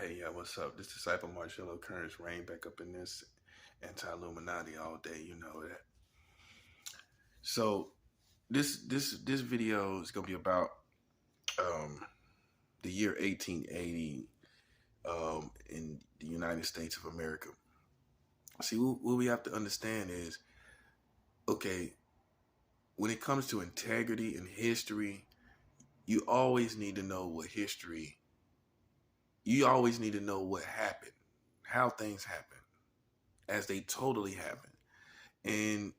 Hey, yeah, what's up? This disciple Marcello Kearns reign back up in this anti-Illuminati all day. You know that. So this video is gonna be about um, the year 1880 in the United States of America. See, what we have to understand is, okay, when it comes to integrity and history, you always need to know what history. You always need to know what happened, how things happen, as they totally happen, and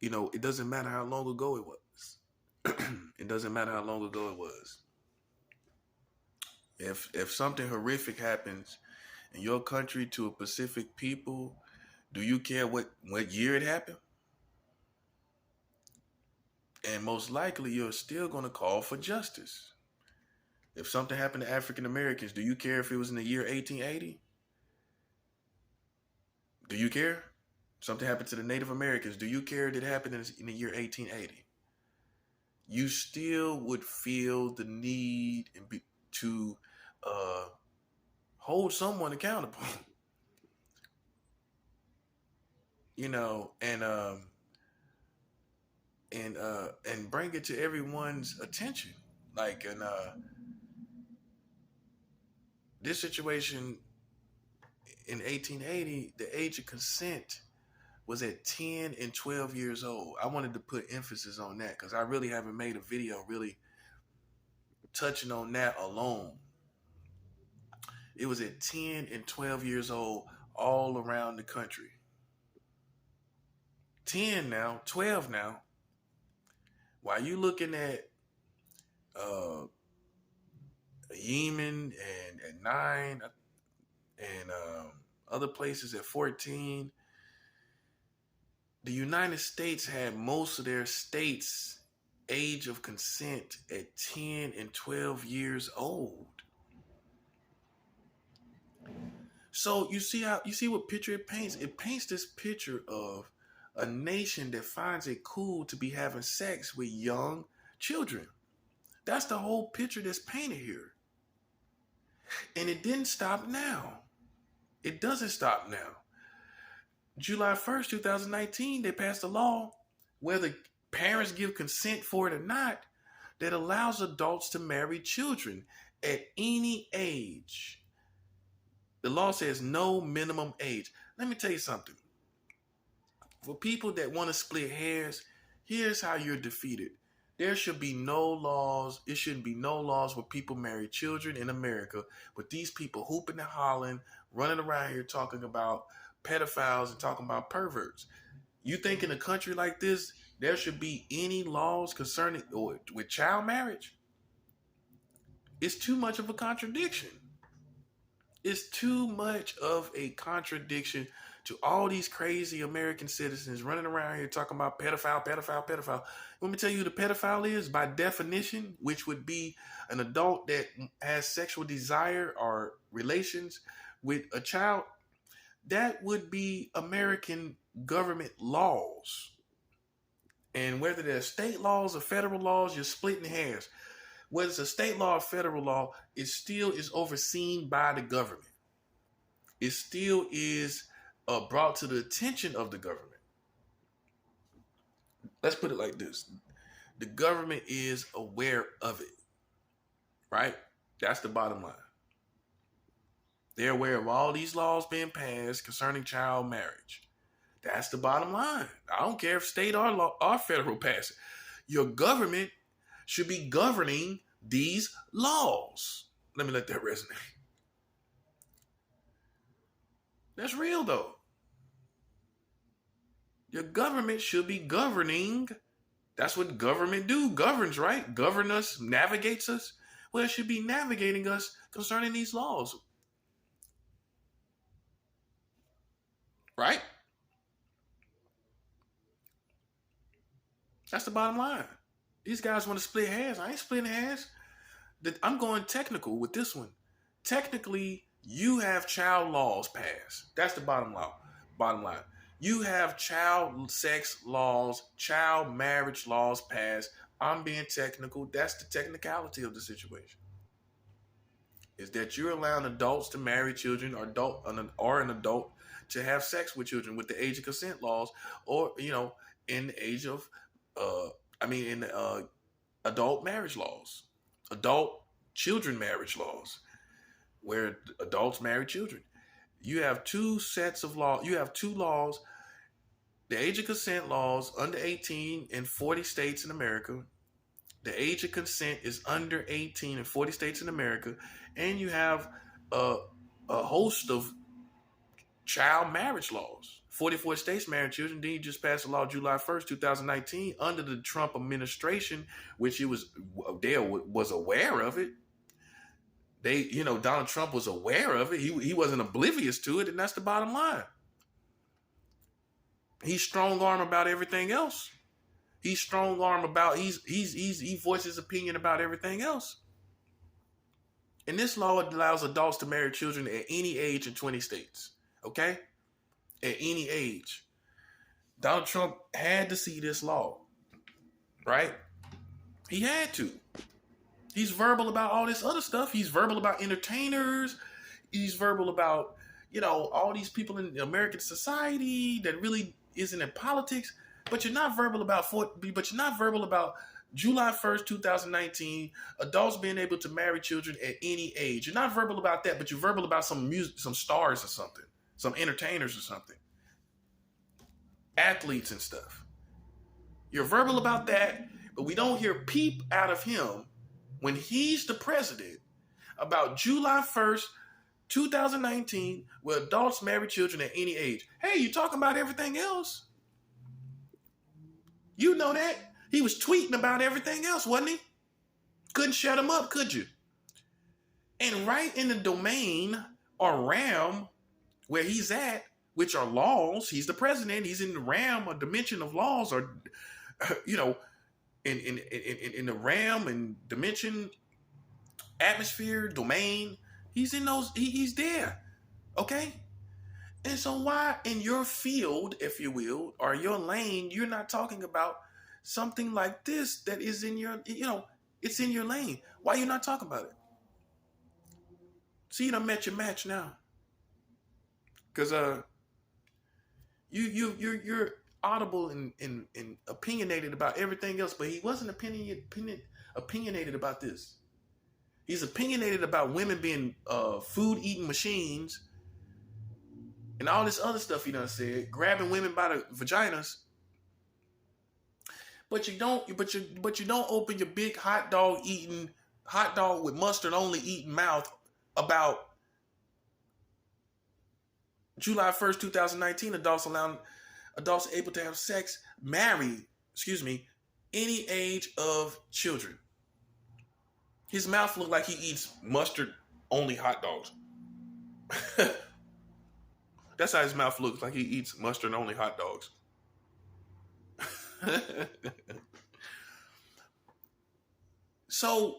it doesn't matter how long ago it was. It doesn't matter how long ago it was. If something horrific happens in your country to a specific people, do you care what year it happened? And most likely you're still going to call for justice. If something happened to African Americans, do you care if it was in the year 1880? Do you care? Something happened to the Native Americans. Do you care that it happened in the year 1880? You still would feel the need to uh, hold someone accountable, and bring it to everyone's attention. Like in this situation in 1880, the age of consent was at 10 and 12 years old. I wanted to put emphasis on that because I really haven't made a video really touching on that alone. It was at 10 and 12 years old all around the country. 10 now, 12 now. While you looking at uh, Yemen and at 9 and other places at 14, the United States had most of their states age of consent at 10 and 12 years old. So you see what picture it paints? It paints this picture of a nation that finds it cool to be having sex with young children. That's the whole picture that's painted here. And it didn't stop now. It doesn't stop now. July 1st, 2019, they passed a law, whether parents give consent for it or not, that allows adults to marry children at any age. The law says no minimum age. Let me tell you something. For people that want to split hairs, here's how you're defeated. There should be no laws. It shouldn't be no laws where people marry children in America, but these people hooping and hollering, running around here talking about pedophiles and talking about perverts. You think in a country like this, there should be any laws concerning or with child marriage? It's too much of a contradiction. It's too much of a contradiction to all these crazy American citizens running around here talking about pedophile, pedophile, pedophile. Let me tell you who the pedophile is by definition, which would be an adult that has sexual desire or relations with a child. That would be American government laws. And whether they're state laws or federal laws, you're splitting hairs. Whether it's a state law or federal law, it still is overseen by the government. It still is brought to the attention of the government. Let's put it like this. The government is aware of it, right? That's the bottom line. They're aware of all these laws being passed concerning child marriage. That's the bottom line. I don't care if state or law or federal pass it. Your government should be governing these laws. Let me let that resonate. That's real though. Your government should be governing. That's what government do. Governs, right? Govern us, navigates us. Well, it should be navigating us concerning these laws. Right? That's the bottom line. These guys want to split hairs. I ain't splitting hairs. I'm going technical with this one. Technically, you have child laws passed. That's the bottom line. Bottom line. You have child sex laws, child marriage laws passed. I'm being technical. That's the technicality of the situation. is that you're allowing adults to marry children, or an adult to have sex with children with the age of consent laws, or in the age of, in the adult marriage laws, adult children marriage laws, where adults marry children. You have two sets of law. You have two laws: the age of consent laws, under 18 in 40 states in America. The age of consent is under 18 in 40 states in America. And you have a host of child marriage laws. 44 states marry children. Then you just passed a law July 1st, 2019, under the Trump administration, which they was aware of it. Donald Trump was aware of it. He wasn't oblivious to it, and that's the bottom line. He's strong arm about everything else. He voices his opinion about everything else. And this law allows adults to marry children at any age in 20 states. Okay? At any age. Donald Trump had to see this law. Right? He had to. He's verbal about all this other stuff. He's verbal about entertainers. He's verbal about, all these people in American society that really isn't in politics. But you're not verbal about July 1st, 2019, adults being able to marry children at any age. You're not verbal about that, but you're verbal about some stars or something, some entertainers or something, athletes and stuff. You're verbal about that, but we don't hear peep out of him when he's the president about July 1st, 2019, where adults marry children at any age. Hey, you talking about everything else? You know that. He was tweeting about everything else, wasn't he? Couldn't shut him up, could you? And right in the domain or realm where he's at, which are laws, he's the president, he's in the realm or dimension of laws, or, in the realm and dimension, atmosphere, domain, he's in those, he's there. Okay? And so why in your field, if you will, or your lane, you're not talking about something like this that is in your, it's in your lane. Why are you not talking about it? See, you done met your match now. Because you're audible and opinionated about everything else, but he wasn't opinionated about this. He's opinionated about women being food-eating machines and all this other stuff he done said, grabbing women by the vaginas. But you don't open your big hot dog with mustard only eating mouth about July 1st, 2019, adults able to have sex, marry, any age of children. His mouth looked like he eats mustard only hot dogs. That's how his mouth looks, like he eats mustard only hot dogs. So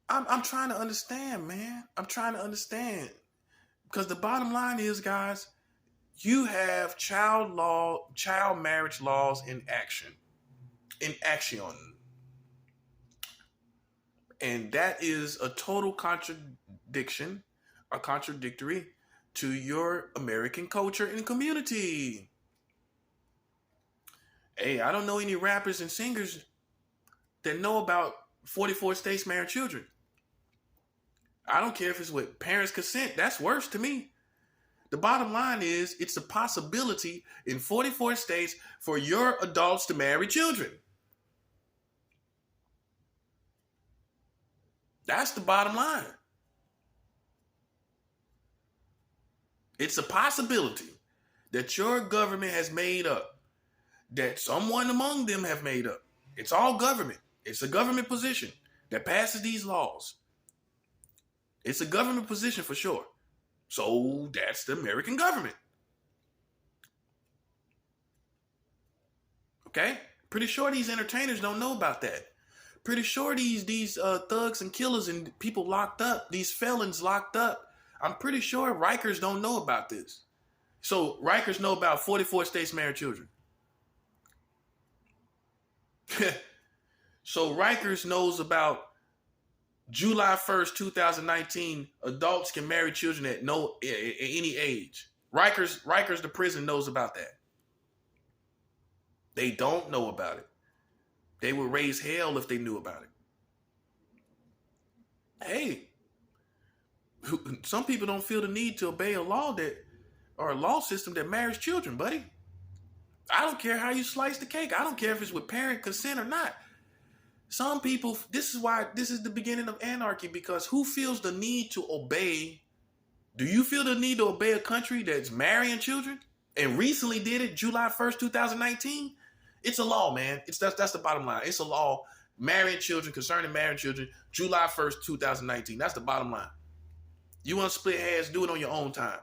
I'm trying to understand, man. I'm trying to understand. Because the bottom line is, guys, you have child marriage laws in action. And that is a total contradiction or contradictory to your American culture and community. Hey, I don't know any rappers and singers that know about 44 states marrying children. I don't care if it's with parents' consent. That's worse to me. The bottom line is it's a possibility in 44 states for your adults to marry children. That's the bottom line. It's a possibility that your government has made up, that someone among them have made up. It's all government. It's a government position that passes these laws. It's a government position for sure. So that's the American government. Okay? Pretty sure these entertainers don't know about that. Pretty sure these thugs and killers and people locked up, these felons locked up, I'm pretty sure Rikers don't know about this. So Rikers know about 44 states marrying children. So Rikers knows about July 1st, 2019, adults can marry children at any age. Rikers, the prison knows about that. They don't know about it. They would raise hell if they knew about it. Hey, some people don't feel the need to obey a law or a law system that marries children, buddy. I don't care how you slice the cake. I don't care if it's with parent consent or not. Some people, this is why this is the beginning of anarchy, because who feels the need to obey? Do you feel the need to obey a country that's marrying children and recently did it July 1st, 2019? It's a law, man. That's the bottom line. It's a law marrying children, concerning marrying children, July 1st, 2019. That's the bottom line. You want to split hairs, do it on your own time.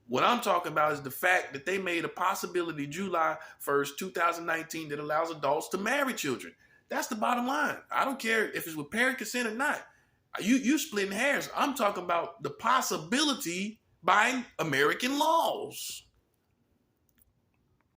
What I'm talking about is the fact that they made a possibility July 1st, 2019 that allows adults to marry children. That's the bottom line. I don't care if it's with parent consent or not. You splitting hairs. I'm talking about the possibility by American laws.